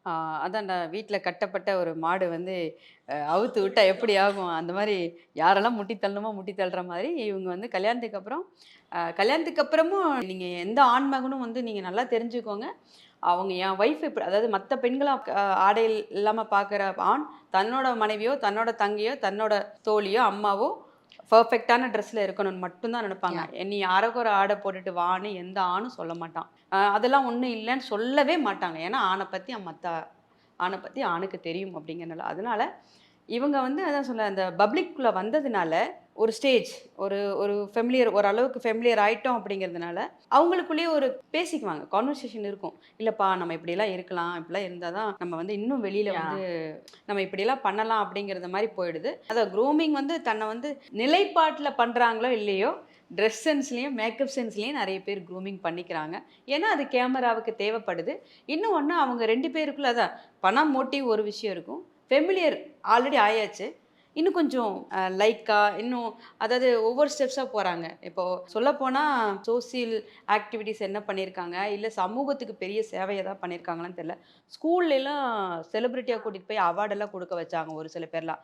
ஆ அதான்டா வீட்ல கட்டப்பட்ட ஒரு மாடு வந்து அவுத்து விட்டா எப்படி ஆகும்? அந்த மாரி யாரெல்லாம் முட்டி தள்ளணுமோ முட்டி தள்ளுற மாரி, இவங்க வந்து கல்யாணத்துக்கு அப்புறம் கல்யாணத்துக்கு அப்புறமும் நீங்க எந்த ஆண் மகனும் வந்து நீங்க நல்லா தெரிஞ்சுக்கோங்க. அவங்க என் ஒய்ஃப் இப்ப அதாவது மத்த பெண்கள ஆடை இல்லாம பார்க்குற ஆண், தன்னோட மனைவியோ, தன்னோட தங்கையோ, தன்னோட தோழியோ, அம்மாவோ பெர்ஃபெக்ட்டான ட்ரெஸ்ல இருக்கணும்னு மட்டும் தான் நெனைப்பாங்க. யாஹ்! நீ அரகுற ஆடை போட்டுட்டு வான்னு எந்த ஆணும் சொல்ல மாட்டான். அதெல்லாம் ஒண்ணும் இல்லன்னு சொல்லவே மாட்டாங்க. ஏன்னா ஆண பத்தி ஆணுக்கு தெரியும் அப்படிங்கிறனால. அதனால இவங்க வந்து அதான் சொன்னேன் அந்த பப்ளிக்குள்ள வந்ததுனால, ஒரு ஸ்டேஜ் ஒரு ஒரு ஃபெமிலியர் ஓரளவுக்கு ஃபெமிலியர் ஆயிட்டோம் அப்படிங்கிறதுனால, அவங்களுக்குள்ளேயே ஒரு பேசிக்குவாங்க. கான்வர்சேஷன் இருக்கும். இல்லப்பா நம்ம இப்படியெல்லாம் இருக்கலாம். இப்படிலாம் இருந்தா தான் நம்ம வந்து இன்னும் வெளியில வந்து யாஹ்! நம்ம இப்படியெல்லாம் பண்ணலாம் அப்படிங்கிறது மாரி போயிடுது. அத க்ரூமிங் வந்து தன்ன வந்து நிலைப்பாட்டுல பண்றாங்களோ இல்லையோ, ட்ரெஸ் சென்ஸ்லயும், மேக்கப் சென்ஸ்லயும் நெறைய பேர் க்ரூமிங் பண்ணிக்கிறாங்க. ஏன்னா அது கேமராவுக்கு தேவைப்படுது. இன்னும் ஒண்ணு அவங்க 2 பேருக்குள்ள அதான் பணம், மோட்டிவ் ஒரு விஷயம் இருக்கும். ஃபெமிலியர் ஆல்ரெடி ஆயாச்சு. இன்னும் கொஞ்சம் லைக்கா இன்னும் அதாவது ஒவ்வொரு ஸ்டெப்ஸா போறாங்க. இப்போ சொல்லப்போனா சோசியல் ஆக்டிவிட்டீஸ் என்ன பண்ணியிருக்காங்க, இல்ல சமூகத்துக்கு பெரிய சேவை ஏதாவது பண்ணியிருக்காங்களான்னு தெரியல. ஸ்கூல்லேலாம் செலிபிரிட்டியா கூட்டிட்டு போய் அவார்டெல்லாம் குடுக்க வச்சாங்க ஒரு சில பேர்லாம்.